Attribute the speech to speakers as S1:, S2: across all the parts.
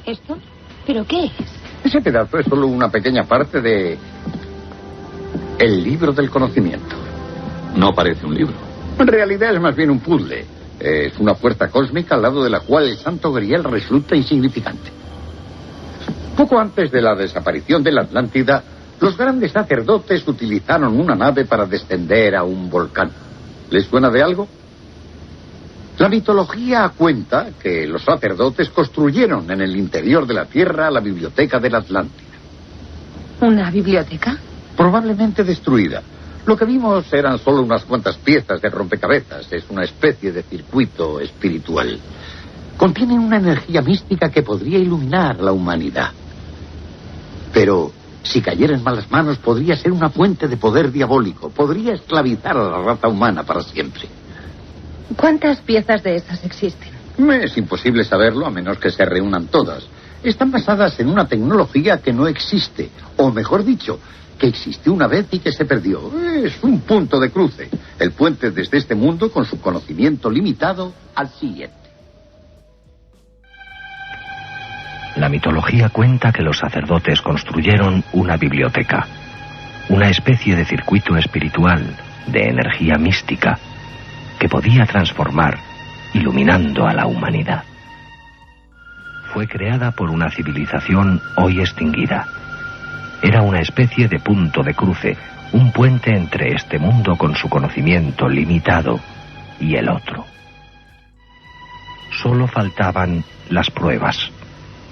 S1: ¿Esto? ¿Pero qué es?
S2: Ese pedazo es solo una pequeña parte de... el libro del conocimiento.
S3: No parece un libro.
S2: En realidad es más bien un puzzle. Es una puerta cósmica al lado de la cual el santo grial resulta insignificante. Poco antes de la desaparición de la Atlántida, los grandes sacerdotes utilizaron una nave para descender a un volcán. ¿Les suena de algo? La mitología cuenta que los sacerdotes construyeron en el interior de la Tierra la biblioteca de la Atlántida.
S1: ¿Una biblioteca?
S2: Probablemente destruida. Lo que vimos eran solo unas cuantas piezas de rompecabezas. Es una especie de circuito espiritual. Contiene una energía mística que podría iluminar la humanidad. Pero si cayera en malas manos, podría ser una fuente de poder diabólico. Podría esclavizar a la raza humana para siempre.
S1: ¿Cuántas piezas de esas existen?
S2: Es imposible saberlo a menos que se reúnan todas. Están basadas en una tecnología que no existe. O mejor dicho, que existió una vez y que se perdió. Es un punto de cruce. El puente desde este mundo con su conocimiento limitado al siguiente.
S4: La mitología cuenta que los sacerdotes construyeron una biblioteca, una especie de circuito espiritual, de energía mística, que podía transformar, iluminando a la humanidad. Fue creada por una civilización hoy extinguida. Era una especie de punto de cruce, un puente entre este mundo con su conocimiento limitado y el otro. Solo faltaban las pruebas,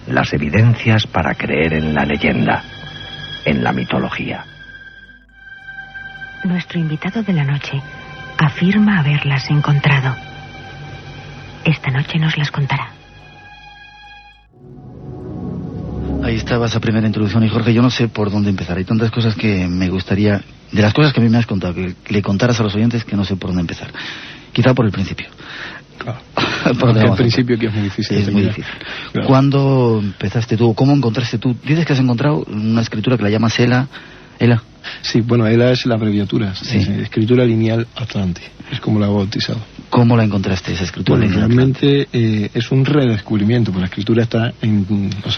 S4: las evidencias para creer en la leyenda, en la mitología.
S5: Nuestro invitado de la noche afirma haberlas encontrado. Esta noche nos las contará.
S6: Ahí estaba esa primera introducción y Jorge, yo no sé por dónde empezar. Hay tantas cosas que me gustaría, de las cosas que a mí me has contado, que le contaras a los oyentes, que no sé por dónde empezar. Quizá por el principio.
S7: Claro. Porque el principio que es muy difícil.
S6: Es muy difícil. Claro. ¿Cuándo empezaste tú? ¿Cómo encontraste tú? Dices que has encontrado una escritura que la llamas ELA.
S7: Sí, bueno, ELA es la abreviatura.
S6: Sí.
S7: Escritura lineal Atlante. Es como la he bautizado.
S6: ¿Cómo la encontraste esa escritura lineal?
S7: Realmente es un redescubrimiento, porque la escritura está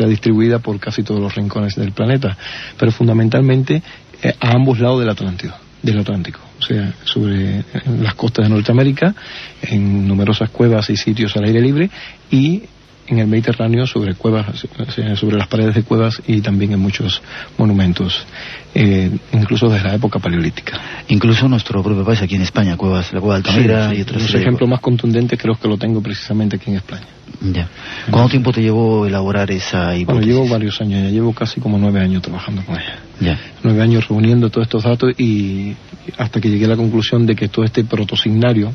S7: distribuida por casi todos los rincones del planeta, pero fundamentalmente a ambos lados del Atlántico, o sea, sobre las costas de Norteamérica, en numerosas cuevas y sitios al aire libre, y en el Mediterráneo sobre cuevas, sobre las paredes de cuevas, y también en muchos monumentos, incluso desde la época paleolítica.
S6: Incluso nuestro propio país aquí en España, la cueva de Altamira,
S7: sí.
S6: Y otros.
S7: Los ejemplos más contundentes creo que lo tengo precisamente aquí en España.
S6: Ya. ¿Cuánto tiempo te llevó elaborar esa hipótesis?
S7: Bueno, llevo varios años, ya llevo casi como 9 años trabajando con ella.
S6: Ya.
S7: 9 años reuniendo todos estos datos y hasta que llegué a la conclusión de que todo este protosignario,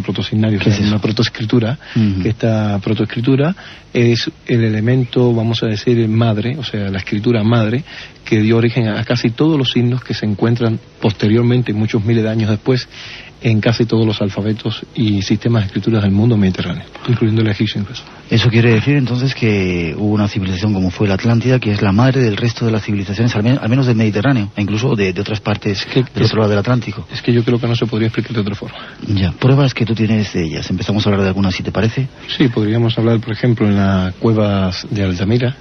S7: protosignario,
S6: ¿qué es eso?
S7: Una protoescritura, que esta protoescritura es el elemento, vamos a decir, madre, o sea, la escritura madre, que dio origen a casi todos los signos que se encuentran posteriormente, muchos miles de años después, en casi todos los alfabetos y sistemas de escrituras del mundo mediterráneo, incluyendo el egipcio incluso.
S6: Eso quiere decir entonces que hubo una civilización como fue la Atlántida, que es la madre del resto de las civilizaciones, al menos del Mediterráneo, e incluso de otras partes del otro lado del Atlántico.
S7: Es que yo creo que no se podría explicar de otra forma.
S6: Ya, pruebas que tú tienes de ellas. Empezamos a hablar de algunas, si te parece.
S7: Sí, podríamos hablar, por ejemplo, en las cuevas de Altamira.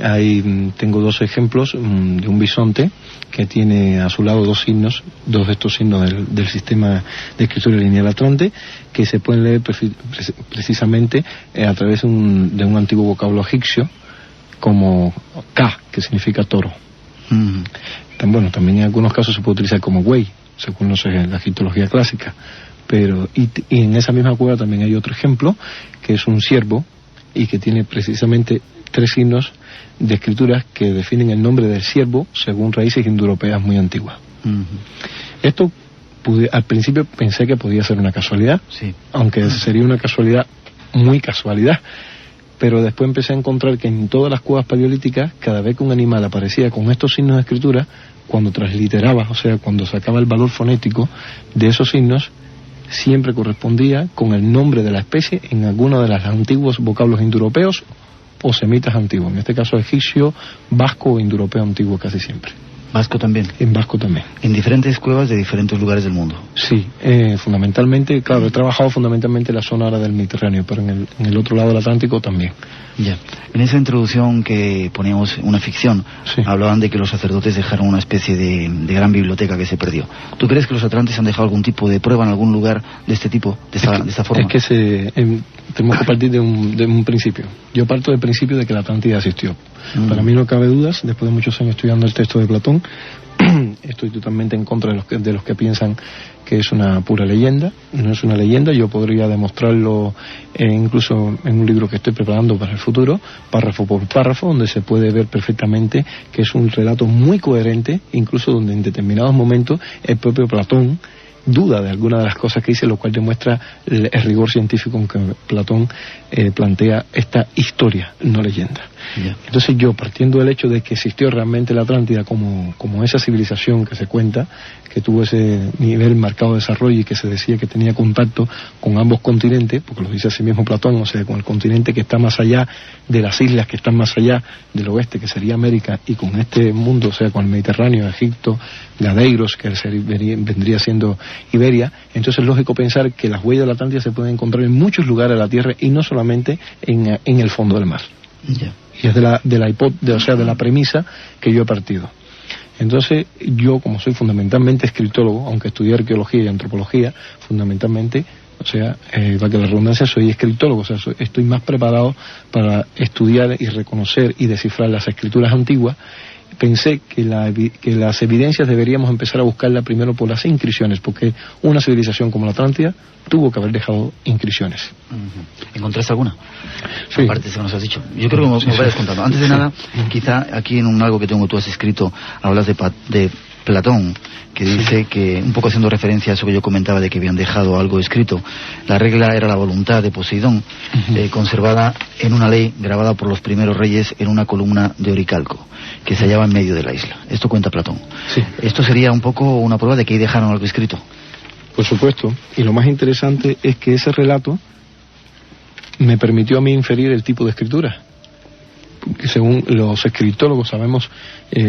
S7: Ahí tengo 2 ejemplos de un bisonte que tiene a su lado 2 signos, 2 de estos signos del sistema de escritura lineal Atlante, que se pueden leer precisamente a través de un antiguo vocablo egipcio como Ka, que significa toro. También en algunos casos se puede utilizar como güey, según la egiptología clásica. Pero y en esa misma cueva también hay otro ejemplo, que es un ciervo, y que tiene precisamente 3 signos de escrituras que definen el nombre del ciervo según raíces indoeuropeas muy antiguas. Esto al principio pensé que podía ser una casualidad,
S6: sí,
S7: aunque sería una casualidad, muy casualidad, pero después empecé a encontrar que en todas las cuevas paleolíticas, cada vez que un animal aparecía con estos signos de escritura, cuando transliteraba, o sea, cuando sacaba el valor fonético de esos signos, siempre correspondía con el nombre de la especie en alguno de los antiguos vocablos indoeuropeos o semitas antiguos, en este caso egipcio, vasco o indoeuropeo antiguo casi siempre.
S6: ¿Vasco también?
S7: En vasco también.
S6: ¿En diferentes cuevas de diferentes lugares del mundo?
S7: Sí, fundamentalmente, claro, he trabajado fundamentalmente en la zona ahora del Mediterráneo, pero en el otro lado del Atlántico también.
S6: Ya. En esa introducción que poníamos una ficción,
S7: sí,
S6: hablaban de que los sacerdotes dejaron una especie de gran biblioteca que se perdió. ¿Tú crees que los atlantes han dejado algún tipo de prueba en algún lugar de este tipo, de esta forma?
S7: Es que tenemos que partir de un principio. Yo parto del principio de que la Atlántida existió. Para mí no cabe dudas, después de muchos años estudiando el texto de Platón, estoy totalmente en contra de los que piensan que es una pura leyenda. No es una leyenda, yo podría demostrarlo incluso en un libro que estoy preparando para el futuro, párrafo por párrafo, donde se puede ver perfectamente que es un relato muy coherente, incluso donde en determinados momentos el propio Platón duda de alguna de las cosas que dice, lo cual demuestra el rigor científico con que Platón plantea esta historia, no leyenda.
S6: Yeah.
S7: Entonces yo, partiendo del hecho de que existió realmente la Atlántida como esa civilización que se cuenta, que tuvo ese nivel marcado de desarrollo y que se decía que tenía contacto con ambos continentes, porque lo dice así mismo Platón, o sea, con el continente que está más allá de las islas que están más allá del oeste, que sería América, y con este mundo, o sea, con el Mediterráneo, Egipto, Gadeiros, que vendría siendo Iberia. Entonces es lógico pensar que las huellas de la Atlántida se pueden encontrar en muchos lugares de la Tierra y no solamente en el fondo del mar.
S6: Yeah.
S7: Y es de la premisa que yo he partido. Entonces yo, como soy fundamentalmente escritólogo, aunque estudié arqueología y antropología, fundamentalmente, o sea, para que la redundancia, soy escritólogo, o sea, estoy más preparado para estudiar y reconocer y descifrar las escrituras antiguas. Pensé que las evidencias deberíamos empezar a buscarlas primero por las inscripciones, porque una civilización como la Atlántida tuvo que haber dejado inscripciones.
S6: ¿Encontraste alguna?
S7: Sí.
S6: Aparte de eso que nos has dicho. Yo creo que me vayas contando. Antes de nada, quizá aquí en algo que tengo tú has escrito, hablas de Platón, que dice que, un poco haciendo referencia a eso que yo comentaba de que habían dejado algo escrito, la regla era la voluntad de Poseidón, conservada en una ley grabada por los primeros reyes en una columna de oricalco, que se hallaba en medio de la isla. Esto cuenta Platón.
S7: Sí.
S6: Esto sería un poco una prueba de que ahí dejaron algo escrito.
S7: Por supuesto, y lo más interesante es que ese relato me permitió a mí inferir el tipo de escritura. Porque según los escritólogos sabemos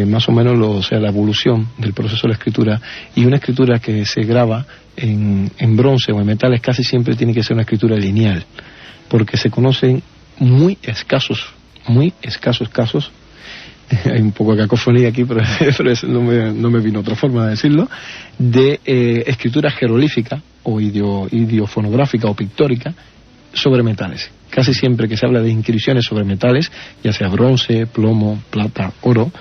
S7: más o menos la evolución del proceso de la escritura, y una escritura que se graba en bronce o en metales casi siempre tiene que ser una escritura lineal, porque se conocen muy escasos casos. Hay un poco de cacofonía aquí, pero eso no me vino otra forma de decirlo, de escritura jeroglífica o idiofonográfica o pictórica sobre metales. Casi siempre que se habla de inscripciones sobre metales, ya sea bronce, plomo, plata, oro,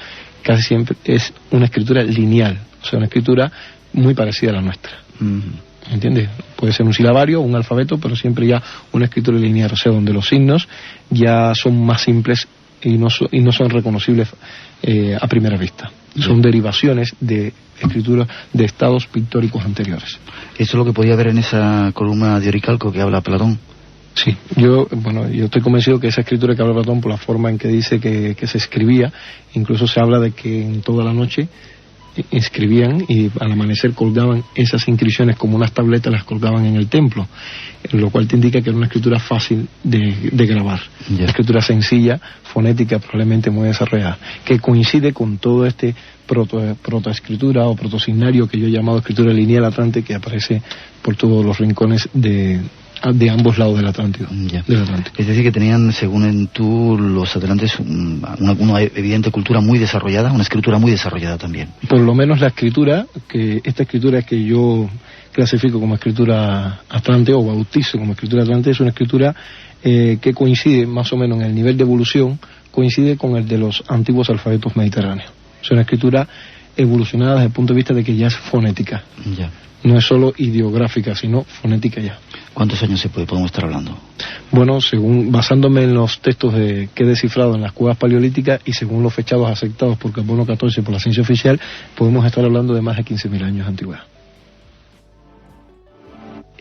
S7: casi siempre es una escritura lineal, o sea, una escritura muy parecida a la nuestra. ¿Entiendes? Puede ser un silabario o un alfabeto, pero siempre ya una escritura lineal, o sea, donde los signos ya son más simples y no son reconocibles a primera vista. Son derivaciones de escrituras de estados pictóricos anteriores.
S6: ¿Eso es lo que podía ver en esa columna de oricalco que habla Platón?
S7: Sí, yo estoy convencido que esa escritura que habla Platón, por la forma en que dice que se escribía, incluso se habla de que en toda la noche escribían y al amanecer colgaban esas inscripciones como unas tabletas, las colgaban en el templo, lo cual te indica que era una escritura fácil de grabar. Una escritura sencilla, fonética, probablemente muy desarrollada, que coincide con todo este protoescritura o protosignario que yo he llamado escritura lineal atlante, que aparece por todos los rincones de ambos lados del Atlántico.
S6: Es decir, que tenían, según tú, los atlantes una evidente cultura muy desarrollada, una escritura muy desarrollada también.
S7: Por lo menos esta escritura que yo clasifico como escritura atlante o bautizo como escritura atlante, es una escritura que coincide más o menos en el nivel de evolución, coincide con el de los antiguos alfabetos mediterráneos. Es una escritura evolucionada desde el punto de vista de que ya es fonética. No es solo ideográfica, sino fonética ya.
S6: ¿Cuántos años podemos estar hablando?
S7: Bueno, basándome en los textos que he descifrado en las cuevas paleolíticas y según los fechados aceptados por Carbono 14 por la ciencia oficial, podemos estar hablando de más de 15.000 años de antigüedad.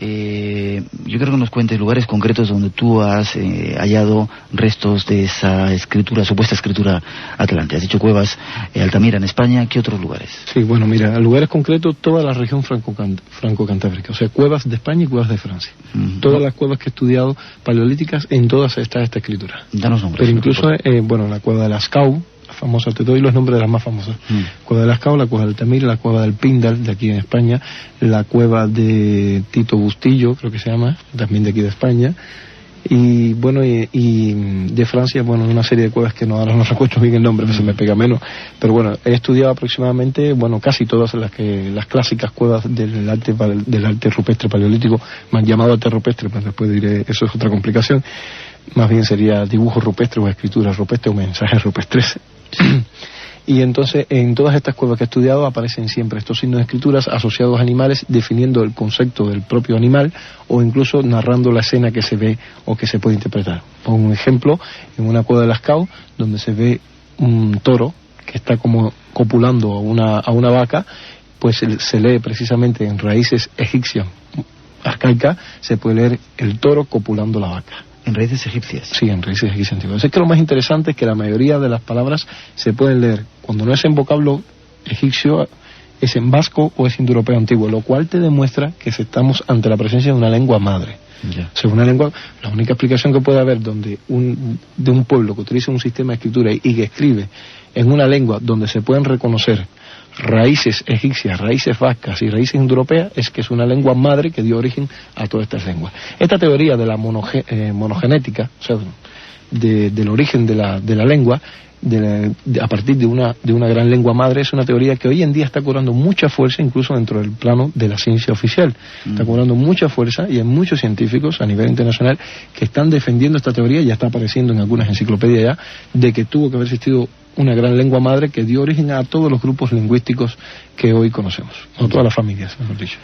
S6: Yo creo que nos cuentes lugares concretos donde tú has hallado restos de esa escritura, supuesta escritura atlante. Has dicho cuevas, Altamira en España, ¿qué otros lugares?
S7: Sí, bueno, mira, lugares concretos, toda la región franco-cantábrica, o sea, cuevas de España y cuevas de Francia. Todas las cuevas que he estudiado paleolíticas, en todas está esta escritura.
S6: Danos nombres.
S7: Pero incluso, la cueva de Lascaux, famosa, te doy los nombres de las más famosas. Cueva de Lascaux, la cueva del Altamira, la cueva del Pindal, de aquí en España, la cueva de Tito Bustillo, creo que se llama, también de aquí de España, Y bueno, y de Francia, bueno, una serie de cuevas que ahora no recuerdo bien el nombre, que se me pega menos, pero bueno, he estudiado aproximadamente, bueno, casi todas las clásicas cuevas del arte rupestre paleolítico, me han llamado arte rupestre, pero después diré, eso es otra complicación, más bien sería dibujo rupestre o escritura rupestre o mensajes rupestres. Y entonces en todas estas cuevas que he estudiado aparecen siempre estos signos de escrituras asociados a animales, definiendo el concepto del propio animal o incluso narrando la escena que se ve o que se puede interpretar. Pongo un ejemplo en una cueva de Lascaux donde se ve un toro que está como copulando a una vaca, pues se lee precisamente en raíces egipcias arcaicas, se puede leer el toro copulando la vaca.
S6: ¿En raíces egipcias? Sí,
S7: en raíces egipcias antiguas. Es que lo más interesante es que la mayoría de las palabras se pueden leer, cuando no es en vocablo egipcio, es en vasco o es indoeuropeo antiguo, lo cual te demuestra que estamos ante la presencia de una lengua madre.
S6: Yeah.
S7: O sea, una lengua, la única explicación que puede haber de un pueblo que utiliza un sistema de escritura y que escribe en una lengua donde se pueden reconocer raíces egipcias, raíces vascas y raíces indoeuropeas, es que es una lengua madre que dio origen a todas estas lenguas. Esta teoría de la monogenética, o sea, del origen de la lengua, a partir de una gran lengua madre, es una teoría que hoy en día está cobrando mucha fuerza, incluso dentro del plano de la ciencia oficial. Está cobrando mucha fuerza y hay muchos científicos a nivel internacional que están defendiendo esta teoría, ya está apareciendo en algunas enciclopedias ya, de que tuvo que haber existido una gran lengua madre que dio origen a todos los grupos lingüísticos que hoy conocemos, a todas las familias, mejor dicho.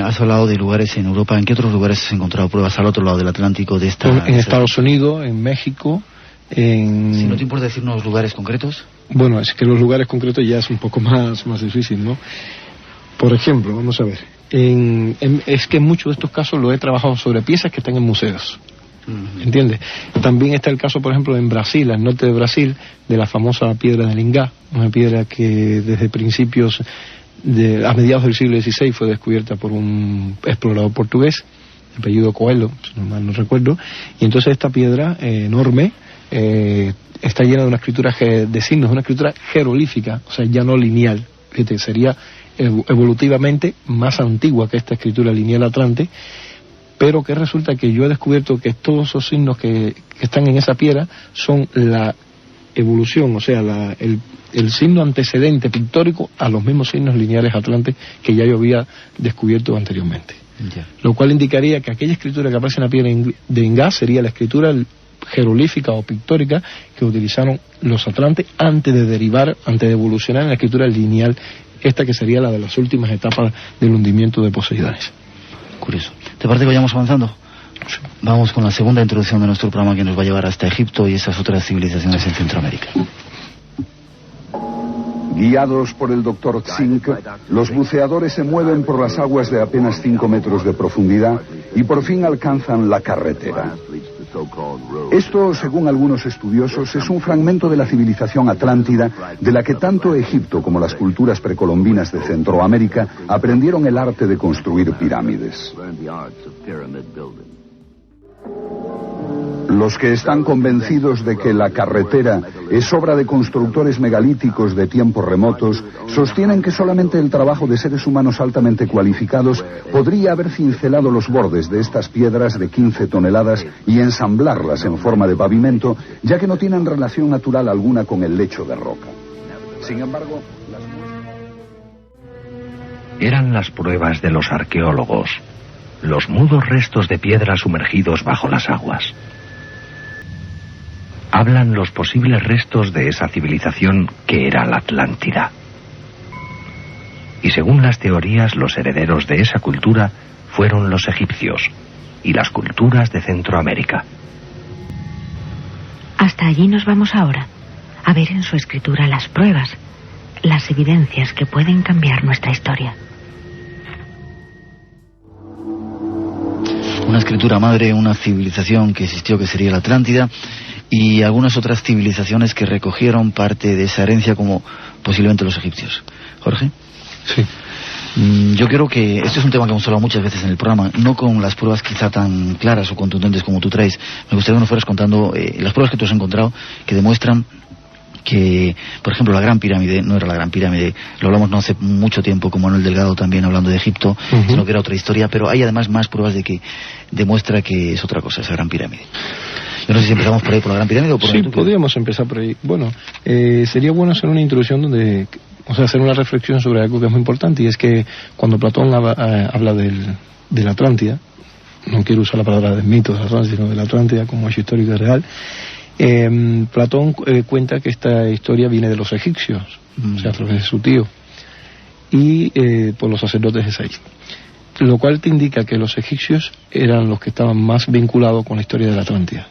S6: Has hablado de lugares en Europa. ¿En qué otros lugares has encontrado pruebas al otro lado del Atlántico de esta?
S7: En Estados Unidos, en México,
S6: Si no te importa decirnos lugares concretos.
S7: Bueno, es que los lugares concretos ya es un poco más difícil, ¿no? Por ejemplo, vamos a ver, es que en muchos de estos casos lo he trabajado sobre piezas que están en museos. ¿Entiendes? También está el caso, por ejemplo, en Brasil, al norte de Brasil, de la famosa piedra del Ingá, una piedra que desde principios, a mediados del siglo XVI, fue descubierta por un explorador portugués, de apellido Coelho, si no mal no recuerdo, y entonces esta piedra enorme está llena de una escritura de signos, una escritura jeroglífica, o sea, ya no lineal, fíjate, sería evolutivamente más antigua que esta escritura lineal atlante, pero que resulta que yo he descubierto que todos esos signos que están en esa piedra son la evolución, o sea, el signo antecedente pictórico a los mismos signos lineales atlantes que ya yo había descubierto anteriormente.
S6: Yeah.
S7: Lo cual indicaría que aquella escritura que aparece en la piedra de Ingá sería la escritura jeroglífica o pictórica que utilizaron los atlantes antes de evolucionar en la escritura lineal, esta que sería la de las últimas etapas del hundimiento de Poseidones.
S6: Curioso. ¿Te parece que vayamos avanzando?
S7: Sí.
S6: Vamos con la segunda introducción de nuestro programa que nos va a llevar hasta Egipto y esas otras civilizaciones en Centroamérica.
S8: Guiados por el Dr. Zink, los buceadores se mueven por las aguas de apenas 5 metros de profundidad y por fin alcanzan la carretera. Esto, según algunos estudiosos, es un fragmento de la civilización atlántida de la que tanto Egipto como las culturas precolombinas de Centroamérica aprendieron el arte de construir pirámides. Los que están convencidos de que la carretera es obra de constructores megalíticos de tiempos remotos, sostienen que solamente el trabajo de seres humanos altamente cualificados podría haber cincelado los bordes de estas piedras de 15 toneladas y ensamblarlas en forma de pavimento, ya que no tienen relación natural alguna con el lecho de roca. Sin embargo,
S4: eran las pruebas de los arqueólogos, los mudos restos de piedra sumergidos bajo las aguas. Hablan los posibles restos de esa civilización que era la Atlántida. Y según las teorías, los herederos de esa cultura fueron los egipcios y las culturas de Centroamérica.
S5: Hasta allí nos vamos ahora, a ver en su escritura las pruebas, las evidencias que pueden cambiar nuestra historia.
S6: Una escritura madre, una civilización que existió que sería la Atlántida, y algunas otras civilizaciones que recogieron parte de esa herencia, como posiblemente los egipcios. ¿Jorge?
S7: Sí.
S6: Yo creo que este es un tema que hemos hablado muchas veces en el programa, no con las pruebas quizá tan claras o contundentes como tú traes. Me gustaría que nos fueras contando las pruebas que tú has encontrado que demuestran que, por ejemplo, la Gran Pirámide no era la Gran Pirámide, lo hablamos no hace mucho tiempo con Manuel Delgado también hablando de Egipto, sino que era otra historia, pero hay además más pruebas de que demuestra que es otra cosa esa Gran Pirámide. Yo no sé si empezamos por ahí, por la Gran Pirámide o por
S7: Sí, podríamos empezar por ahí. Bueno, sería bueno hacer una introducción donde, o sea, hacer una reflexión sobre algo que es muy importante, y es que cuando Platón habla de la Atlántida, no quiero usar la palabra del mito de la Atlántida, sino de la Atlántida como hecho histórico y real, Platón cuenta que esta historia viene de los egipcios, o sea, a través de su tío, y por los sacerdotes de Sais. Lo cual te indica que los egipcios eran los que estaban más vinculados con la historia de la Atlántida.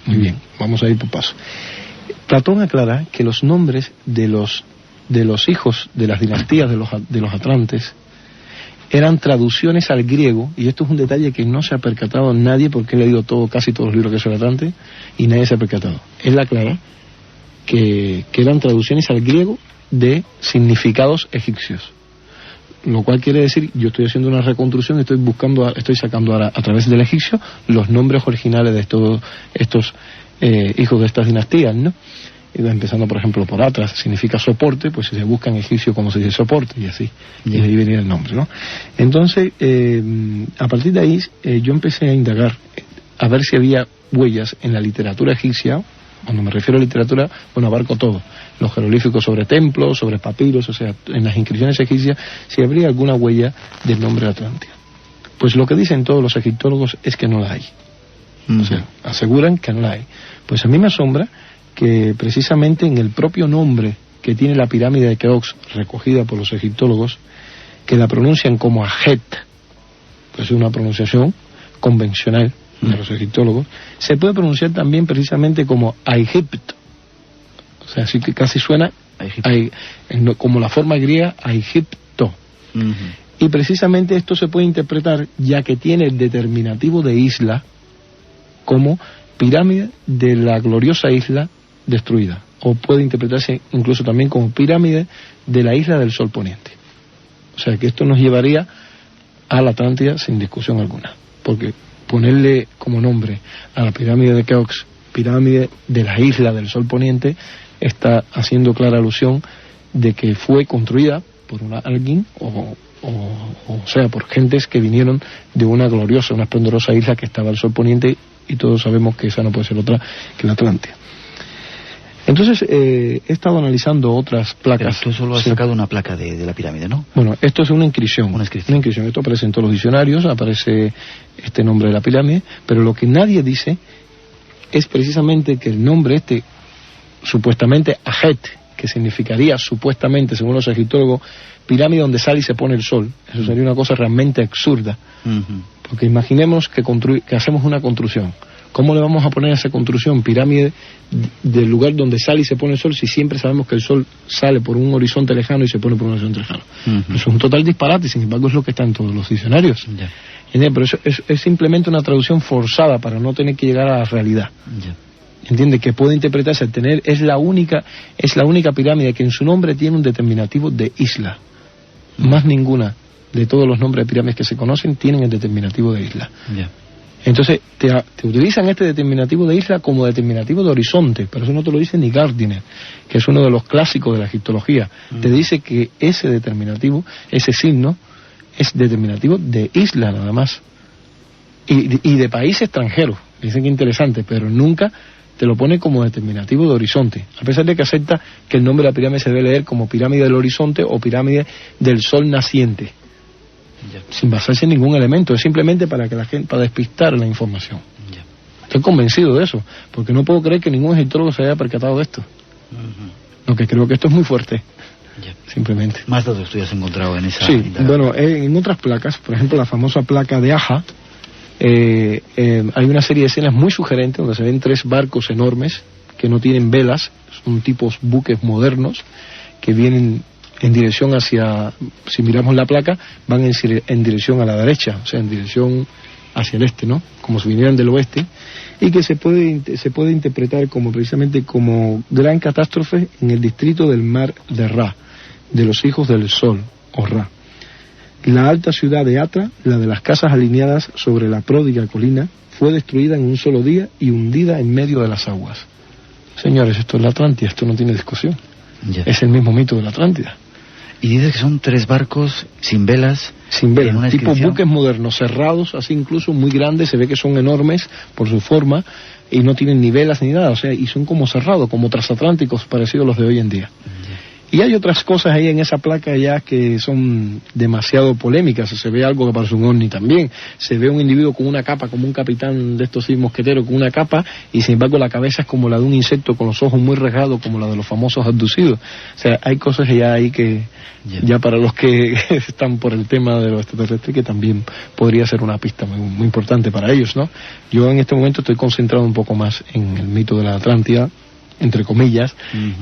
S7: Muy bien, vamos a ir por paso. Platón aclara que los nombres de los hijos de las dinastías de los atlantes eran traducciones al griego, y esto es un detalle que no se ha percatado nadie, porque he leído casi todos los libros que son Atlante, y nadie se ha percatado. Él aclara que eran traducciones al griego de significados egipcios. Lo cual quiere decir, yo estoy haciendo una reconstrucción, estoy sacando ahora a través del egipcio los nombres originales de todos estos hijos de estas dinastías, ¿no? Empezando, por ejemplo, por Atlas, significa soporte, pues si se busca en egipcio como se dice soporte, y así, y de ahí venía el nombre, ¿no? Entonces, a partir de ahí, yo empecé a indagar, a ver si había huellas en la literatura egipcia. Cuando me refiero a literatura, bueno, abarco todo, los jeroglíficos sobre templos, sobre papiros, o sea, en las inscripciones egipcias, si habría alguna huella del nombre de Atlántida. Pues lo que dicen todos los egiptólogos es que no la hay. O sea, aseguran que no la hay. Pues a mí me asombra que precisamente en el propio nombre que tiene la pirámide de Keops, recogida por los egiptólogos, que la pronuncian como Ajet, pues es una pronunciación convencional de los egiptólogos, se puede pronunciar también precisamente como Aigipt, o sea, así que casi suena como la forma griega Aigipto. Y precisamente esto se puede interpretar, ya que tiene el determinativo de isla, como pirámide de la gloriosa isla destruida, o puede interpretarse incluso también como pirámide de la isla del sol poniente. O sea que esto nos llevaría a la Atlántida sin discusión alguna, porque ponerle como nombre a la pirámide de Keops, pirámide de la isla del sol poniente, está haciendo clara alusión de que fue construida por alguien, o sea, por gentes que vinieron de una gloriosa, una esplendorosa isla que estaba al sol poniente, y todos sabemos que esa no puede ser otra que la Atlántida. Entonces, he estado analizando otras placas.
S6: Pero tú solo has sacado una placa de la pirámide, ¿no?
S7: Bueno, esto es una inscripción. Una inscripción. Esto aparece en todos los diccionarios, aparece este nombre de la pirámide, pero lo que nadie dice es precisamente que el nombre supuestamente Ajet, que significaría supuestamente, según los egiptólogos, pirámide donde sale y se pone el sol. Eso sería una cosa realmente absurda. Porque imaginemos que hacemos una construcción. ¿Cómo le vamos a poner a esa construcción pirámide del lugar donde sale y se pone el sol, si siempre sabemos que el sol sale por un horizonte lejano y se pone por un horizonte lejano? Eso es un total disparate, sin embargo es lo que está en todos los diccionarios. Pero eso es simplemente una traducción forzada para no tener que llegar a la realidad. ¿Entiende? Que puede interpretarse es la única pirámide que en su nombre tiene un determinativo de isla. Más ninguna de todos los nombres de pirámides que se conocen tienen el determinativo de isla. Entonces te utilizan este determinativo de isla como determinativo de horizonte, pero eso no te lo dice ni Gardiner, que es uno de los clásicos de la egiptología. Te dice que ese determinativo, ese signo, es determinativo de isla nada más, y de país extranjero. Dicen que interesante, pero nunca te lo pone como determinativo de horizonte, a pesar de que acepta que el nombre de la pirámide se debe leer como pirámide del horizonte o pirámide del sol naciente, sin basarse en ningún elemento. Es simplemente para despistar la información. Estoy convencido de eso, porque no puedo creer que ningún egiptólogo se haya percatado de esto. Lo que creo que esto es muy fuerte. Simplemente.
S6: ¿Más datos tú has encontrado en esa?
S7: Sí, bueno, en otras placas, por ejemplo la famosa placa de Aja, hay una serie de escenas muy sugerentes donde se ven 3 barcos enormes que no tienen velas, son tipos buques modernos que vienen en dirección hacia, si miramos la placa, van en dirección a la derecha, o sea, en dirección hacia el este, ¿no? Como si vinieran del oeste, y que se puede interpretar como precisamente como gran catástrofe en el distrito del mar de Ra, de los hijos del sol, o Ra. La alta ciudad de Atra, la de las casas alineadas sobre la pródiga colina, fue destruida en un solo día y hundida en medio de las aguas. O Señores, esto es la Atlántida, esto no tiene discusión.
S6: Ya.
S7: Es el mismo mito de la Atlántida.
S6: Y dices que son 3 barcos sin velas.
S7: Sin velas,
S6: en una
S7: tipo
S6: inscripción.
S7: buques modernos, cerrados, así incluso muy grandes, se ve que son enormes por su forma y no tienen ni velas ni nada, o sea, y son como cerrados, como transatlánticos parecidos a los de hoy en día. Y hay otras cosas ahí en esa placa ya que son demasiado polémicas. Se ve algo que parece un ovni también. Se ve un individuo con una capa, como un capitán de estos mosqueteros con una capa, y sin embargo la cabeza es como la de un insecto con los ojos muy rasgados, como la de los famosos abducidos. O sea, hay cosas ya ahí que, ya para los que están por el tema de los extraterrestres, que también podría ser una pista muy, muy importante para ellos, ¿no? Yo en este momento estoy concentrado un poco más en el mito de la Atlántida, entre comillas,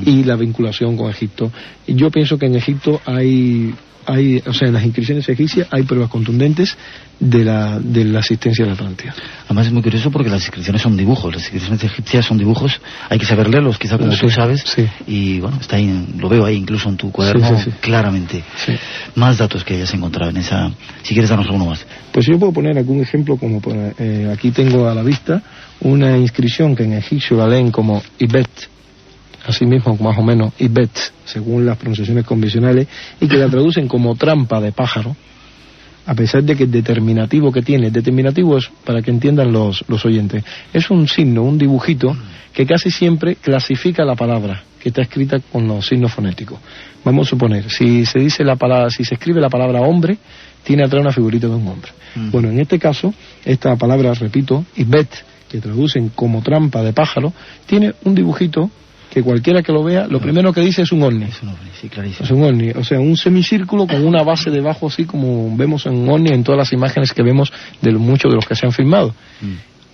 S7: y la vinculación con Egipto. Y yo pienso que en Egipto hay, o sea, en las inscripciones egipcias hay pruebas contundentes de la existencia de la Atlántida.
S6: Además es muy curioso porque las inscripciones son dibujos, las inscripciones egipcias son dibujos, hay que saber leerlos, quizá como tú sabes, y bueno, está ahí, lo veo ahí incluso en tu cuaderno, claramente. Más datos que hayas encontrado en esa, si quieres darnos alguno más.
S7: Pues yo puedo poner algún ejemplo, como aquí tengo a la vista una inscripción que en egipcio la leen como Ibet, así mismo más o menos Ibet, según las pronunciaciones convencionales, y que la traducen como trampa de pájaro, a pesar de que el determinativo que tiene, el determinativo es, para que entiendan los oyentes, es un signo, un dibujito, que casi siempre clasifica la palabra, que está escrita con los signos fonéticos. Vamos a suponer, si se dice la palabra, si se escribe la palabra hombre, tiene atrás una figurita de un hombre. Bueno, en este caso, esta palabra, repito, Ibet, que traducen como trampa de pájaro, tiene un dibujito que cualquiera que lo vea, lo primero que dice es un ovni.
S6: Es un ovni, sí, clarísimo.
S7: Es un ovni, o sea, un semicírculo con una base debajo, así como vemos en un ovni en todas las imágenes que vemos de muchos de los que se han filmado.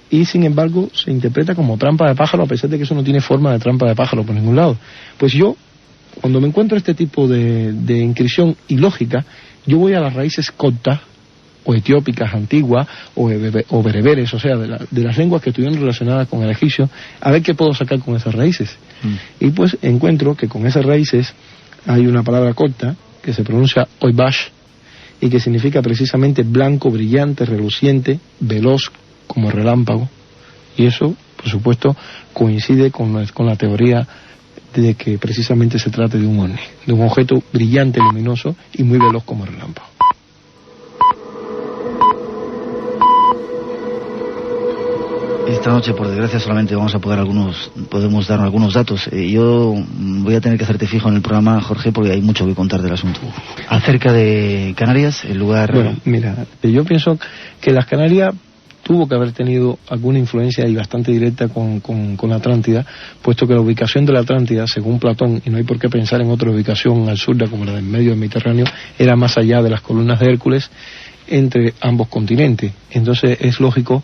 S7: Y sin embargo se interpreta como trampa de pájaro, a pesar de que eso no tiene forma de trampa de pájaro por ningún lado. Pues yo, cuando me encuentro este tipo de inscripción ilógica, yo voy a las raíces coptas o etiópicas antiguas o bereberes, o sea, de las lenguas que estuvieron relacionadas con el egipcio, a ver qué puedo sacar con esas raíces. Y pues encuentro que con esas raíces hay una palabra corta que se pronuncia oibash y que significa precisamente blanco, brillante, reluciente, veloz como relámpago, y eso, por supuesto, coincide con la teoría de que precisamente se trate de un ovni, de un objeto brillante, luminoso y muy veloz como relámpago.
S6: Esta noche, por desgracia, solamente podemos dar algunos datos. Yo voy a tener que hacerte fijo en el programa, Jorge, porque hay mucho que contar del asunto. Acerca de Canarias, el lugar...
S7: Bueno, mira, yo pienso que las Canarias tuvo que haber tenido alguna influencia y bastante directa con la Atlántida, puesto que la ubicación de la Atlántida, según Platón, y no hay por qué pensar en otra ubicación al sur como la del medio del Mediterráneo, era más allá de las columnas de Hércules entre ambos continentes. Entonces es lógico,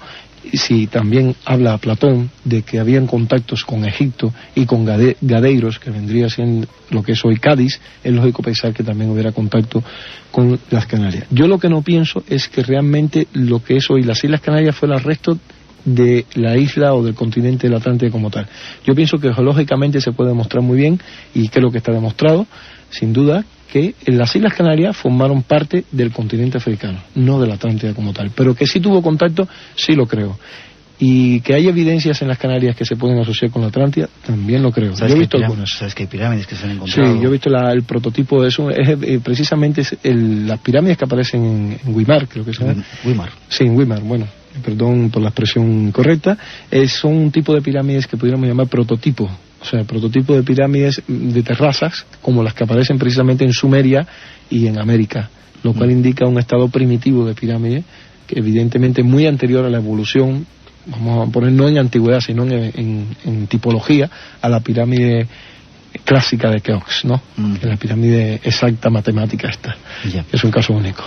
S7: si también habla Platón de que habían contactos con Egipto y con Gadeiros, que vendría siendo lo que es hoy Cádiz, es lógico pensar que también hubiera contacto con las Canarias. Yo lo que no pienso es que realmente lo que es hoy las Islas Canarias fue el resto de la isla o del continente del Atlántico como tal. Yo pienso que geológicamente se puede demostrar muy bien, y creo que está demostrado, sin duda, que las Islas Canarias formaron parte del continente africano, no de la Atlántida como tal, pero que sí tuvo contacto, sí lo creo. Y que hay evidencias en las Canarias que se pueden asociar con la Atlántida, también lo creo. Yo he visto algunas.
S6: ¿Sabes que hay pirámides que se han encontrado?
S7: Sí, yo he visto el prototipo de eso, precisamente las pirámides que aparecen en Weimar, creo que son.
S6: Weimar.
S7: Sí, en Weimar, bueno, perdón por la expresión correcta, son un tipo de pirámides que pudiéramos llamar prototipo. O sea, prototipo de pirámides de terrazas, como las que aparecen precisamente en Sumeria y en América, lo cual indica un estado primitivo de pirámide, que evidentemente muy anterior a la evolución, vamos a poner no en antigüedad, sino en tipología, a la pirámide clásica de Keops, ¿no? Que es la pirámide exacta matemática esta. Es un caso único.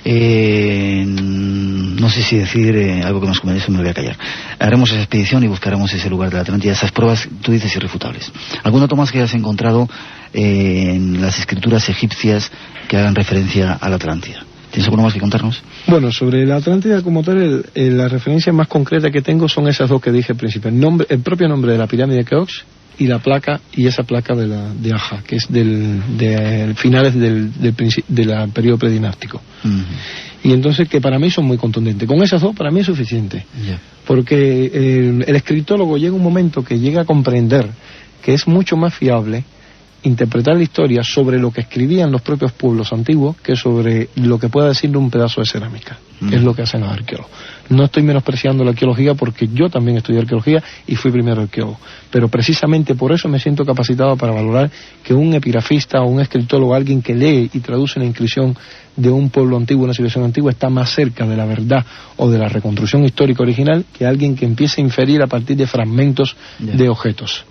S6: No sé si decir algo que nos convence, me lo voy a callar. Haremos esa expedición y buscaremos ese lugar de la Atlántida, esas pruebas, tú dices, irrefutables. ¿Algún dato más que hayas encontrado en las escrituras egipcias que hagan referencia a la Atlántida? ¿Tienes alguno más que contarnos?
S7: Bueno, sobre la Atlántida como tal, la referencia más concreta que tengo son esas dos que dije al principio. El propio nombre de la pirámide de Keops y la placa, y esa placa de Aja, que es de finales del periodo predinástico. Y entonces, que para mí son muy contundentes. Con esas dos para mí es suficiente. Porque el escritólogo llega un momento que llega a comprender que es mucho más fiable interpretar la historia sobre lo que escribían los propios pueblos antiguos que sobre lo que pueda decir un pedazo de cerámica, que es lo que hacen los arqueólogos. No estoy menospreciando la arqueología porque yo también estudié arqueología y fui primero arqueólogo, pero precisamente por eso me siento capacitado para valorar que un epigrafista o un escritólogo, alguien que lee y traduce una inscripción de un pueblo antiguo, una civilización antigua, está más cerca de la verdad o de la reconstrucción histórica original que alguien que empiece a inferir a partir de fragmentos de objetos.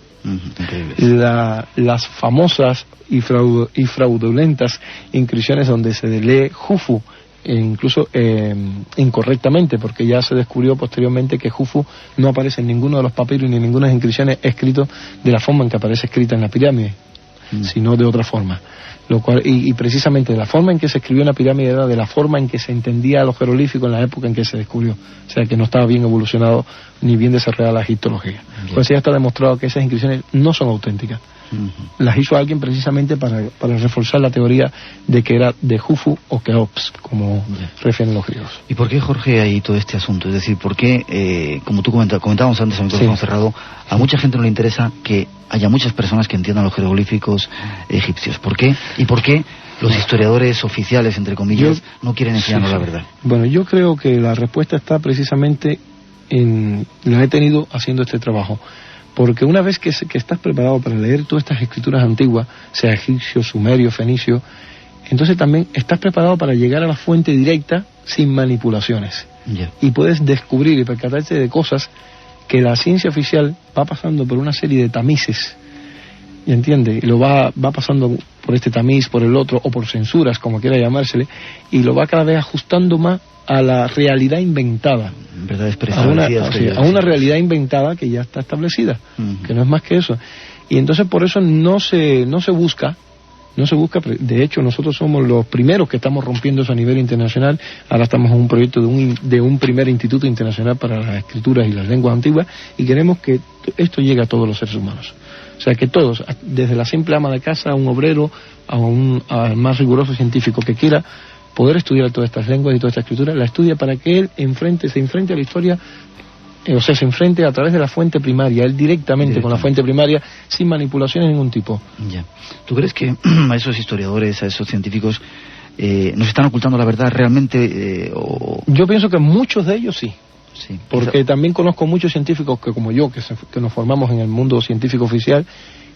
S7: Las famosas y fraudulentas inscripciones donde se lee Jufu, incluso incorrectamente, porque ya se descubrió posteriormente que Jufu no aparece en ninguno de los papiros ni en ninguna inscripciones escrito de la forma en que aparece escrita en la pirámide, sino de otra forma. Lo cual, y precisamente de la forma en que se escribió una pirámide era de la forma en que se entendía los jeroglíficos en la época en que se descubrió. O sea, que no estaba bien evolucionado ni bien desarrollada la egiptología. Pues ya está demostrado que esas inscripciones no son auténticas. Las hizo alguien precisamente para reforzar la teoría de que era de Jufu o Keops, como refieren los griegos.
S6: ¿Y por qué, Jorge, hay todo este asunto? Es decir, ¿por qué, como tú comentábamos antes, a micrófono cerrado, a mucha gente no le interesa que haya muchas personas que entiendan los jeroglíficos egipcios? ¿Por qué? ¿Y por qué los historiadores oficiales, entre comillas, no quieren enseñarnos la verdad?
S7: Bueno, yo creo que la respuesta está precisamente en... La he tenido haciendo este trabajo. Porque una vez que estás preparado para leer todas estas escrituras antiguas, sea egipcio, sumerio, fenicio, entonces también estás preparado para llegar a la fuente directa sin manipulaciones. Y puedes descubrir y percatarte de cosas que la ciencia oficial va pasando por una serie de tamices, ¿y entiende? Y lo va pasando por este tamiz, por el otro, o por censuras, como quiera llamársele, y lo va cada vez ajustando más a la realidad inventada, a una realidad inventada que ya está establecida, que no es más que eso. Y entonces por eso no se busca, de hecho nosotros somos los primeros que estamos rompiendo eso a nivel internacional. Ahora estamos en un proyecto de un primer instituto internacional para las escrituras y las lenguas antiguas, y queremos que esto llegue a todos los seres humanos. O sea, que todos, desde la simple ama de casa, a un obrero, al más riguroso científico que quiera poder estudiar todas estas lenguas y toda esta escritura, la estudia para que él se enfrente a la historia, se enfrente a través de la fuente primaria, él directamente con la fuente primaria, sin manipulaciones de ningún tipo.
S6: ¿Tú crees que a esos historiadores, a esos científicos, nos están ocultando la verdad realmente?
S7: Yo pienso que muchos de ellos sí. Porque también conozco muchos científicos que, como yo, que nos formamos en el mundo científico oficial,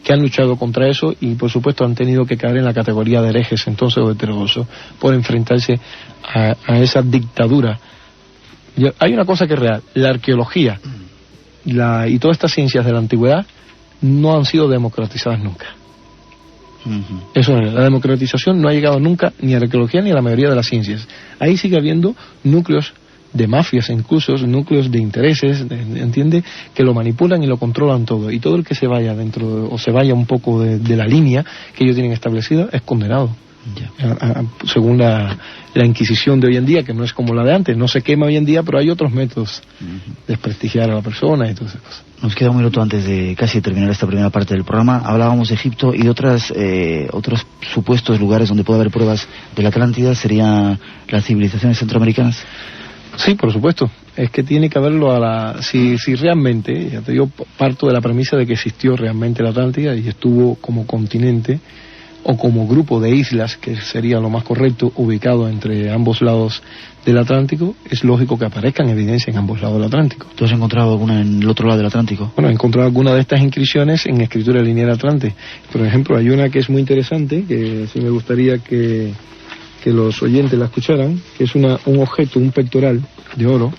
S7: que han luchado contra eso y por supuesto han tenido que caer en la categoría de herejes entonces o de heterodoxos por enfrentarse a esa dictadura. Hay una cosa que es real: la arqueología y todas estas ciencias de la antigüedad no han sido democratizadas nunca. Eso es, la democratización no ha llegado nunca ni a la arqueología ni a la mayoría de las ciencias. Ahí sigue habiendo núcleos de mafias, incluso núcleos de intereses, ¿entiende?, que lo manipulan y lo controlan todo, y todo el que se vaya dentro o se vaya un poco de la línea que ellos tienen establecida es condenado. Según la Inquisición de hoy en día, que no es como la de antes, no se quema hoy en día, pero hay otros métodos de desprestigiar a la persona y todas esas cosas.
S6: Nos queda un minuto antes de casi terminar esta primera parte del programa. Hablábamos de Egipto y de otros supuestos lugares donde puede haber pruebas de la Atlántida. ¿Serían las civilizaciones centroamericanas?
S7: Sí, por supuesto. Es que tiene que haberlo si realmente, ya te digo, parto de la premisa de que existió realmente la Atlántida y estuvo como continente o como grupo de islas, que sería lo más correcto, ubicado entre ambos lados del Atlántico. Es lógico que aparezcan evidencias en ambos lados del Atlántico.
S6: ¿Tú has encontrado alguna en el otro lado del Atlántico?
S7: Bueno, he encontrado alguna de estas inscripciones en escritura lineal atlante. Por ejemplo, hay una que es muy interesante, que sí me gustaría que los oyentes la escucharan, que es un objeto, un pectoral de oro,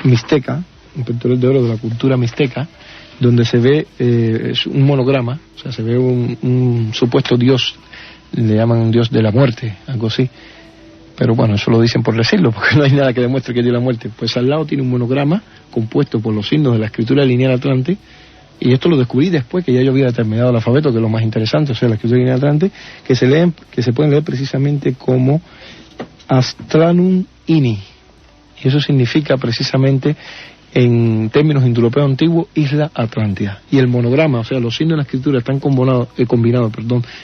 S7: mixteca, un pectoral de oro de la cultura mixteca, donde se ve es un monograma, o sea, se ve un supuesto dios, le llaman un dios de la muerte, algo así, pero bueno, eso lo dicen por decirlo, porque no hay nada que demuestre que dio la muerte. Pues al lado tiene un monograma compuesto por los signos de la escritura lineal atlante. Y esto lo descubrí después que ya yo había determinado el alfabeto, que es lo más interesante, o sea, la escritura lineal atlante, que se pueden leer precisamente como Astranum Ini. Y eso significa precisamente, en términos indoeuropeos antiguos, Isla Atlántida. Y el monograma, o sea, los signos de la escritura están combinados,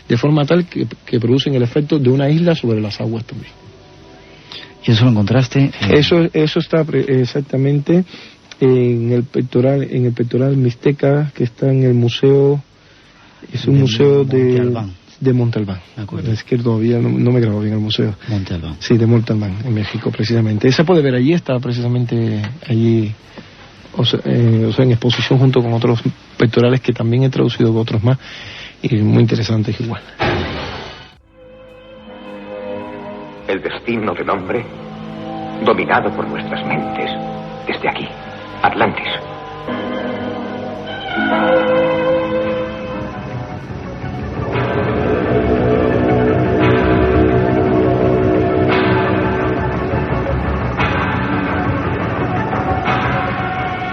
S7: de forma tal que producen el efecto de una isla sobre las aguas también.
S6: ¿Y eso lo encontraste?
S7: Eso está exactamente en el pectoral mixteca, que está en el Museo Es un museo de Monte Albán. Es que todavía no me grabo bien el museo.
S6: Monte Albán.
S7: Sí, de Monte Albán, en México, precisamente. Esa puede ver allí, está precisamente allí, o sea, en exposición junto con otros pectorales que también he traducido con otros más, y muy interesantes igual.
S9: El destino del hombre, dominado por nuestras mentes, desde aquí, Atlantis.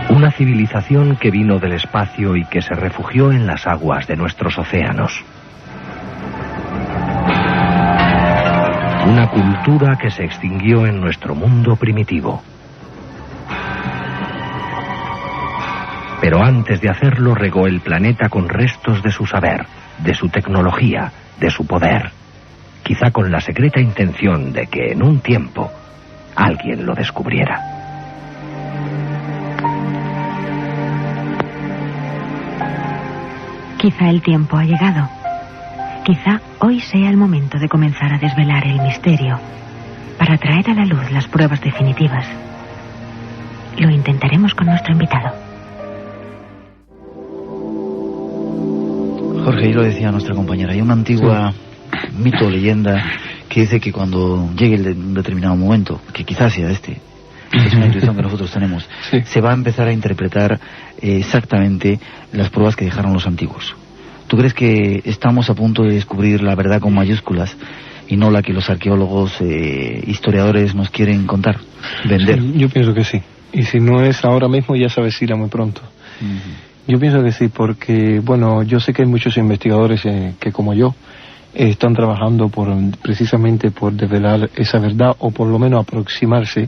S4: Una civilización que vino del espacio y que se refugió en las aguas de nuestros océanos. Una cultura que se extinguió en nuestro mundo primitivo. Pero antes de hacerlo regó el planeta con restos de su saber, de su tecnología, de su poder. Quizá con la secreta intención de que en un tiempo alguien lo descubriera.
S5: Quizá el tiempo ha llegado. Quizá hoy sea el momento de comenzar a desvelar el misterio, para traer a la luz las pruebas definitivas. Lo intentaremos con nuestro invitado.
S6: Jorge, yo lo decía a nuestra compañera, hay una antigua mito o leyenda que dice que cuando llegue un determinado momento, que quizás sea este, es una intuición que nosotros tenemos, se va a empezar a interpretar exactamente las pruebas que dejaron los antiguos. ¿Tú crees que estamos a punto de descubrir la verdad con mayúsculas y no la que los arqueólogos, historiadores nos quieren contar, vender?
S7: Sí, yo pienso que sí. Y si no es ahora mismo, ya se avecina muy pronto. Yo pienso que sí, porque, bueno, yo sé que hay muchos investigadores que, como yo, están trabajando precisamente por desvelar esa verdad, o por lo menos aproximarse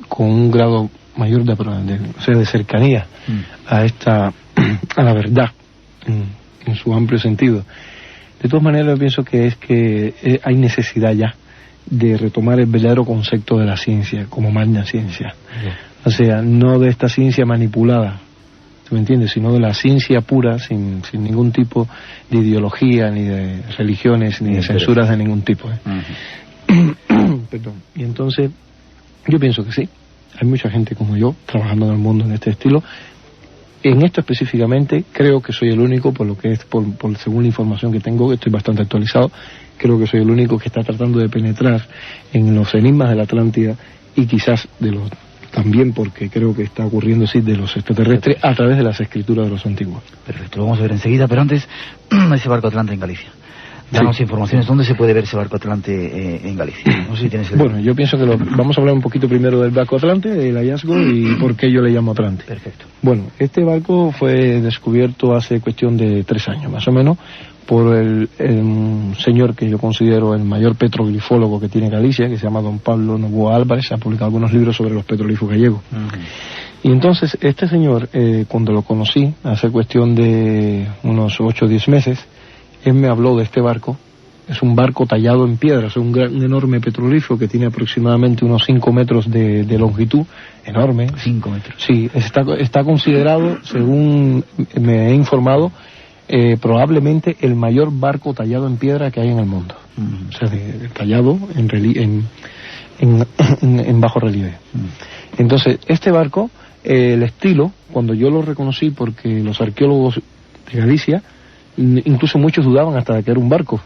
S7: con un grado mayor de cercanía a la verdad en su amplio sentido. De todas maneras, yo pienso que hay necesidad ya de retomar el verdadero concepto de la ciencia como magna ciencia. O sea, no de esta ciencia manipulada, ¿tú me entiendes? Sino de la ciencia pura, sin ningún tipo de ideología, ni de religiones, ni de censuras de ningún tipo. Perdón. Y entonces, yo pienso que sí. Hay mucha gente como yo trabajando en el mundo en este estilo. En esto específicamente creo que soy el único, por lo que es según la información que tengo, estoy bastante actualizado, creo que soy el único que está tratando de penetrar en los enigmas de la Atlántida, y quizás también porque creo que está ocurriendo así de los extraterrestres a través de las escrituras de los antiguos.
S6: Perfecto, lo vamos a ver enseguida, pero antes, ese barco Atlante en Galicia. Danos informaciones, ¿dónde se puede ver ese barco Atlante en Galicia? No sé si tienes idea.
S7: Bueno, yo pienso que vamos a hablar un poquito primero del barco Atlante, del hallazgo y por qué yo le llamo Atlante.
S6: Perfecto.
S7: Bueno, este barco fue descubierto hace cuestión de 3 años, más o menos, por el señor que yo considero el mayor petroglifólogo que tiene Galicia, que se llama don Pablo Novoa Álvarez. Ha publicado algunos libros sobre los petroglifos gallegos. Y entonces, este señor, cuando lo conocí, hace cuestión de unos 8 o 10 meses, él me habló de este barco. Es un barco tallado en piedra, es un enorme petroglifo que tiene aproximadamente unos 5 metros de longitud, enorme.
S6: 5 metros.
S7: Sí, está considerado, según me he informado, probablemente el mayor barco tallado en piedra que hay en el mundo. O sea, tallado en bajo relieve. Entonces, este barco, el estilo, cuando yo lo reconocí, porque los arqueólogos de Galicia, incluso muchos dudaban hasta de que era un barco,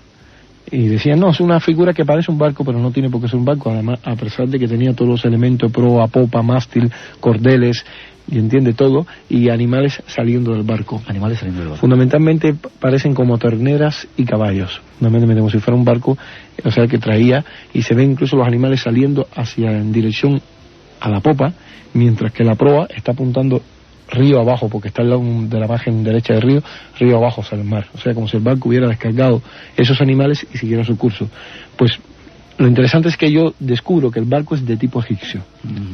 S7: y decían, no, es una figura que parece un barco, pero no tiene por qué ser un barco, además, a pesar de que tenía todos los elementos, proa, popa, mástil, cordeles, y entiende todo, y animales saliendo del barco.
S6: Animales saliendo del barco.
S7: Fundamentalmente parecen como terneras y caballos, fundamentalmente como si fuera un barco, o sea, que traía, y se ven incluso los animales saliendo en dirección a la popa, mientras que la proa está apuntando río abajo, porque está al lado de la margen derecha del río abajo hacia el mar. O sea, como si el barco hubiera descargado esos animales y siguiera su curso. Pues lo interesante es que yo descubro que el barco es de tipo egipcio.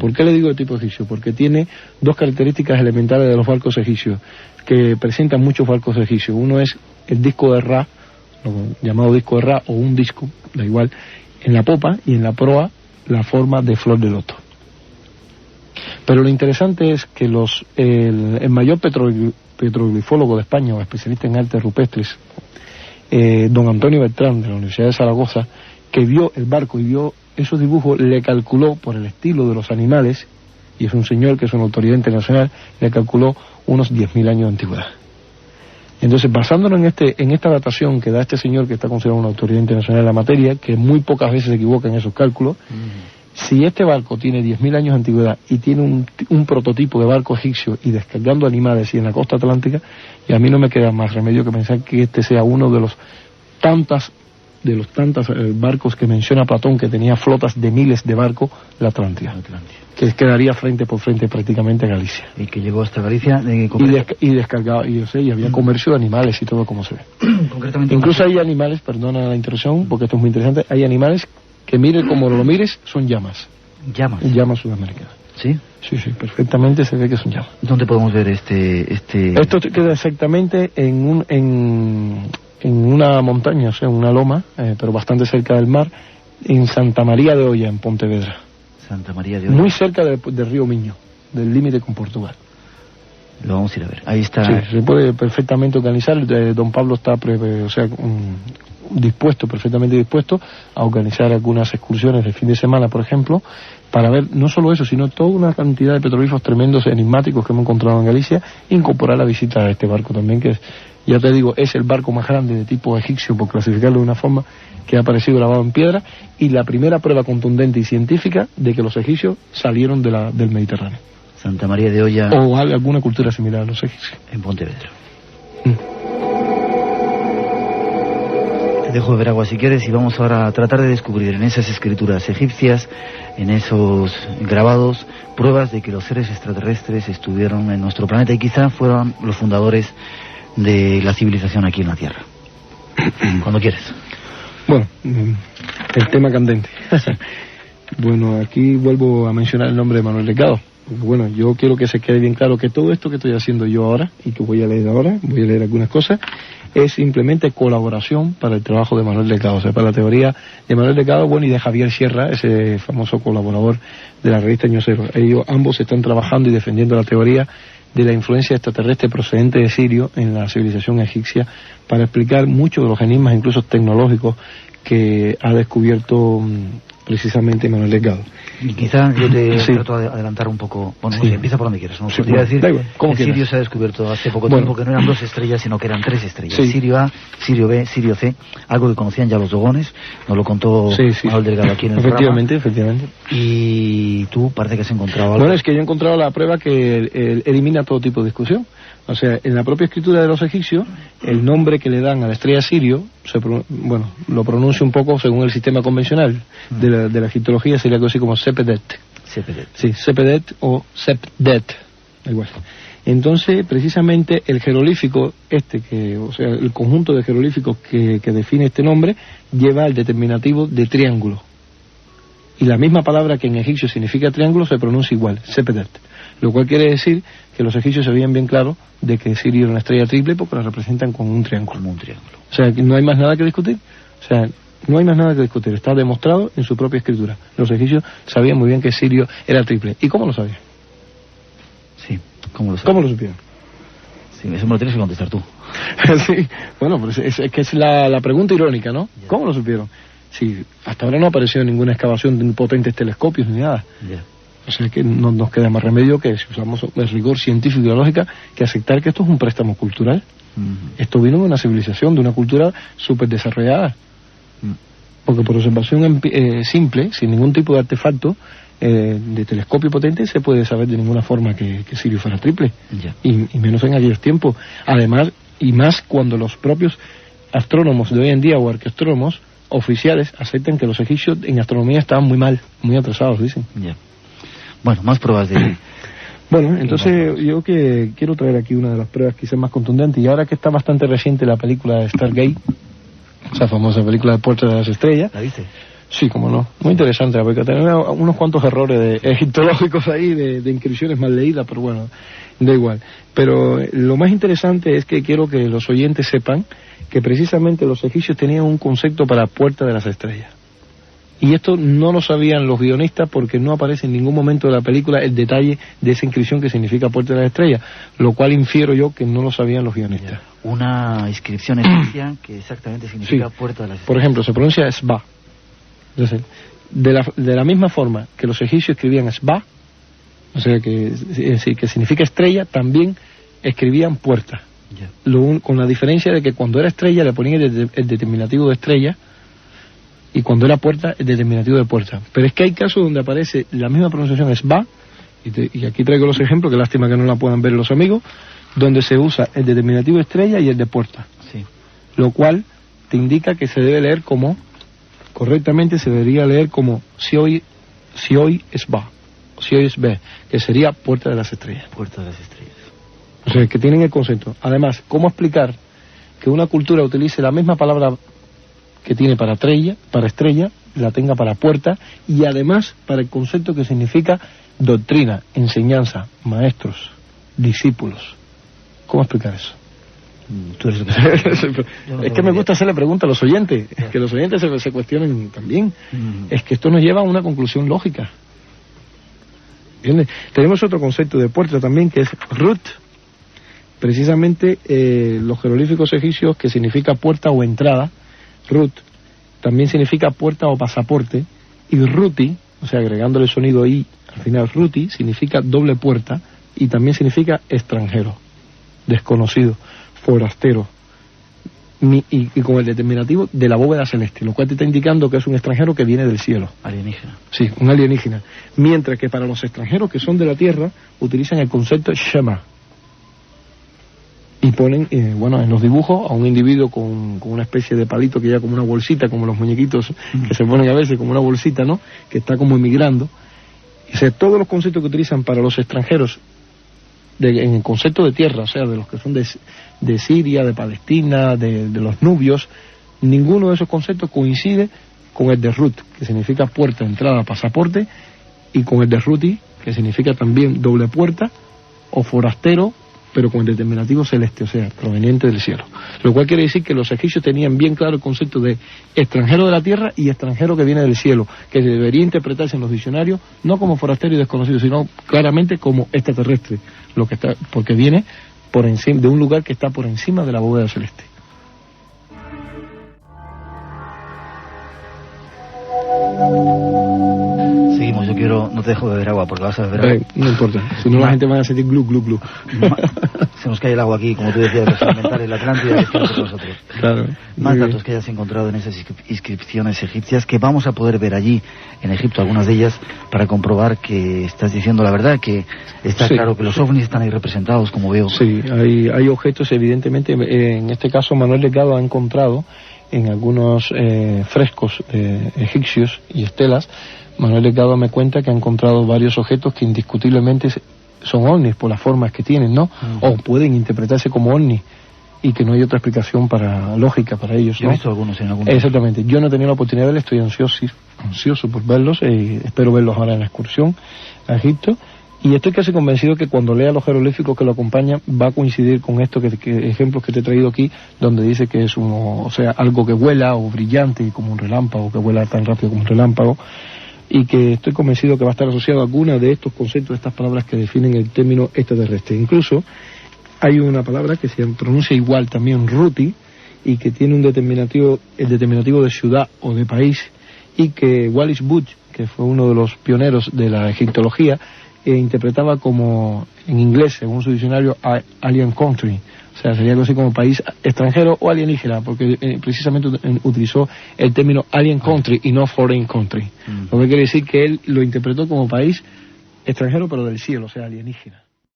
S7: ¿Por qué le digo de tipo egipcio? Porque tiene 2 características elementales de los barcos egipcios, que presentan muchos barcos egipcios. Uno es el disco de Ra, llamado disco de Ra, o un disco, da igual, en la popa, y en la proa la forma de flor de loto. Pero lo interesante es que el mayor petroglifólogo de España o especialista en artes rupestres, don Antonio Bertrán de la Universidad de Zaragoza, que vio el barco y vio esos dibujos, le calculó por el estilo de los animales, y es un señor que es una autoridad internacional, le calculó unos 10.000 años de antigüedad. Entonces, basándonos en esta datación que da este señor, que está considerado una autoridad internacional en la materia, que muy pocas veces se equivoca en esos cálculos, si este barco tiene 10.000 años de antigüedad y tiene un prototipo de barco egipcio y descargando animales y en la costa atlántica, y a mí no me queda más remedio que pensar que este sea uno de los tantos barcos que menciona Platón, que tenía flotas de miles de barcos, la Atlántida, que quedaría frente por frente prácticamente a Galicia.
S6: Y que llegó hasta Galicia
S7: y descargaba, y había comercio de animales y todo como se ve.
S6: Concretamente,
S7: incluso hay animales, perdona la interrupción, porque esto es muy interesante, hay animales que mire como lo mires, son llamas. Llamas sudamericanas.
S6: ¿Sí?
S7: Sí, perfectamente se ve que son llamas.
S6: ¿Dónde podemos ver
S7: Esto queda exactamente en una montaña, o sea, una loma, pero bastante cerca del mar, en Santa María de Olla, en Pontevedra.
S6: Santa María de Olla.
S7: Muy cerca del río Miño, del límite con Portugal.
S6: Lo vamos a ir a ver. Ahí está.
S7: Sí, se puede perfectamente organizar. Don Pablo está perfectamente dispuesto a organizar algunas excursiones de fin de semana, por ejemplo, para ver no solo eso, sino toda una cantidad de petroglifos tremendos, enigmáticos que hemos encontrado en Galicia, e incorporar la visita a este barco también, que ya te digo, es el barco más grande de tipo egipcio, por clasificarlo de una forma, que ha aparecido grabado en piedra, y la primera prueba contundente y científica de que los egipcios salieron del Mediterráneo.
S6: Santa María de Olla.
S7: O alguna cultura similar a los egipcios.
S6: En Pontevedra. Te dejo beber agua si quieres y vamos ahora a tratar de descubrir en esas escrituras egipcias, en esos grabados, pruebas de que los seres extraterrestres estuvieron en nuestro planeta y quizá fueron los fundadores de la civilización aquí en la Tierra. Cuando quieres.
S7: Bueno, el tema candente. Bueno, aquí vuelvo a mencionar el nombre de Manuel Delgado. Bueno, yo quiero que se quede bien claro que todo esto que estoy haciendo yo ahora, y que voy a leer algunas cosas, es simplemente colaboración para el trabajo de Manuel Delgado, o sea, para la teoría de Manuel Delgado, bueno, y de Javier Sierra, ese famoso colaborador de la revista Año Cero. Ellos ambos están trabajando y defendiendo la teoría de la influencia extraterrestre procedente de Sirio en la civilización egipcia, para explicar muchos de los enigmas, incluso tecnológicos, que ha descubierto precisamente Manuel Delgado.
S6: Y quizá yo te trato de adelantar un poco. Bueno, no sé, empieza por donde quieras. No podría decir que Sirio se ha descubierto hace poco tiempo, que no eran 2 estrellas, sino que eran 3 estrellas. Sirio A, Sirio B, Sirio C, algo que conocían ya los dogones, nos lo contó Manuel Delgado aquí en el programa. Efectivamente. Y tú parece que has encontrado algo.
S7: Bueno, es que yo he encontrado la prueba que elimina todo tipo de discusión. O sea, en la propia escritura de los egipcios, el nombre que le dan a la estrella Sirio, lo pronuncia un poco según el sistema convencional de la egiptología, sería algo así como Sepedet. Sí, Sepedet o Sepdet, igual. Entonces, precisamente el jeroglífico el conjunto de jeroglíficos que define este nombre, lleva el determinativo de triángulo. Y la misma palabra que en egipcio significa triángulo se pronuncia igual, Sepedet. Lo cual quiere decir que los egipcios sabían bien claro de que Sirio era una estrella triple porque la representan con un triángulo. O sea, que no hay más nada que discutir. Está demostrado en su propia escritura. Los egipcios sabían muy bien que Sirio era triple. ¿Y cómo lo sabían?
S6: Sí, ¿cómo lo
S7: supieron?
S6: Sí, eso me lo tienes que contestar tú.
S7: Sí, bueno, pues es la pregunta irónica, ¿no? Yeah. ¿Cómo lo supieron? Sí, hasta ahora no ha aparecido ninguna excavación de potentes telescopios ni nada. Yeah. O sea que no nos queda más remedio que, si usamos el rigor científico y la lógica, que aceptar que esto es un préstamo cultural. Esto vino de una civilización, de una cultura súper desarrollada. Porque por observación simple, sin ningún tipo de artefacto de telescopio potente, se puede saber de ninguna forma que Sirio fuera triple. Y menos en aquellos tiempos. Además, y más cuando los propios astrónomos de hoy en día, o arqueastrónomos oficiales, aceptan que los egipcios en astronomía estaban muy mal, muy atrasados, dicen.
S6: Bueno, más pruebas de...
S7: Bueno, entonces yo que quiero traer aquí una de las pruebas quizás más contundentes, y ahora que está bastante reciente la película de Stargate, esa famosa película de Puerta de las Estrellas.
S6: ¿La viste?
S7: Sí, cómo no. Muy interesante, porque tenía unos cuantos errores egiptológicos ahí, de inscripciones mal leídas, pero bueno, da igual. Pero lo más interesante es que quiero que los oyentes sepan que precisamente los egipcios tenían un concepto para Puerta de las Estrellas. Y esto no lo sabían los guionistas porque no aparece en ningún momento de la película el detalle de esa inscripción que significa Puerta de las Estrellas, lo cual infiero yo que no lo sabían los guionistas.
S6: Una inscripción egipcia que exactamente significa Puerta de las Estrellas.
S7: Por ejemplo, se pronuncia Sba. Entonces, de la misma forma que los egipcios escribían Sba, o sea, que significa estrella, también escribían puerta. Con la diferencia de que cuando era estrella le ponían el determinativo de estrella, y cuando era puerta, el determinativo de puerta. Pero es que hay casos donde aparece la misma pronunciación Sba, y aquí traigo los ejemplos, que lástima que no la puedan ver los amigos, donde se usa el determinativo de estrella y el de puerta. Sí. Lo cual te indica que se debe leer como, correctamente se debería leer como si hoy Sba, si hoy es B, que sería Puerta de las Estrellas.
S6: Puerta de las Estrellas.
S7: O sea, que tienen el concepto. Además, ¿cómo explicar que una cultura utilice la misma palabra que tiene para estrella, la tenga para puerta, y además para el concepto que significa doctrina, enseñanza, maestros, discípulos? ¿Cómo explicar eso?
S6: Tú eres
S7: es que me gusta hacerle preguntas a los oyentes, que los oyentes se cuestionen también. Es que esto nos lleva a una conclusión lógica. ¿Entiendes? Tenemos otro concepto de puerta también, que es Rut. Precisamente los jeroglíficos egipcios, que significa puerta o entrada, Rut, también significa puerta o pasaporte, y Ruti, o sea, agregándole el sonido I, al final Ruti, significa doble puerta, y también significa extranjero, desconocido, forastero, y con el determinativo de la bóveda celeste, lo cual te está indicando que es un extranjero que viene del cielo.
S6: Alienígena.
S7: Sí, un alienígena. Mientras que para los extranjeros que son de la tierra, utilizan el concepto Shema. Y ponen, en los dibujos, a un individuo con una especie de palito que lleva como una bolsita, como los muñequitos que se ponen a veces, como una bolsita, ¿no?, que está como emigrando. O sea, todos los conceptos que utilizan para los extranjeros, en el concepto de tierra, o sea, de los que son de Siria, de Palestina, de los nubios, ninguno de esos conceptos coincide con el de Rut, que significa puerta, entrada, pasaporte, y con el de Ruti, que significa también doble puerta, o forastero, pero con el determinativo celeste, o sea, proveniente del cielo. Lo cual quiere decir que los egipcios tenían bien claro el concepto de extranjero de la tierra y extranjero que viene del cielo, que debería interpretarse en los diccionarios no como forastero y desconocido, sino claramente como extraterrestre, porque viene por encima de un lugar que está por encima de la bóveda celeste.
S6: Seguimos, no te dejo beber agua porque vas a beber agua.
S7: No importa, si no la gente va a sentir glu, glu, glu.
S6: Se nos cae el agua aquí, como tú decías, los elementales, la Atlántida, es que nosotros.
S7: Claro.
S6: Más datos que hayas encontrado en esas inscripciones egipcias que vamos a poder ver allí en Egipto, algunas de ellas, para comprobar que estás diciendo la verdad, que está claro que los ovnis están ahí representados, como veo.
S7: Sí, hay objetos, evidentemente. En este caso, Manuel Delgado ha encontrado en algunos frescos egipcios y estelas. Manuel Delgado me cuenta que ha encontrado varios objetos que indiscutiblemente son ovnis por las formas que tienen, ¿no? O pueden interpretarse como ovnis, y que no hay otra explicación lógica para ellos, ¿no?
S6: He visto algunos en algún
S7: Exactamente. Yo no he tenido la oportunidad de verlos, estoy ansioso por verlos, espero verlos ahora en la excursión a Egipto, y estoy casi convencido que cuando lea los jeroglíficos que lo acompañan va a coincidir con esto que ejemplos que te he traído aquí, donde dice que es algo que vuela o brillante como un relámpago, que vuela tan rápido como un relámpago, y que estoy convencido que va a estar asociado a alguna de estos conceptos, de estas palabras que definen el término extraterrestre. Incluso hay una palabra que se pronuncia igual también, Ruti, y que tiene el determinativo de ciudad o de país, y que Wallis Budge, que fue uno de los pioneros de la egiptología, interpretaba como, en inglés, según su diccionario, alien country. O sea, sería algo así como país extranjero o alienígena, porque precisamente utilizó el término alien country y no foreign country. Lo que quiere decir que él lo interpretó como país extranjero, pero del cielo, o sea, alienígena.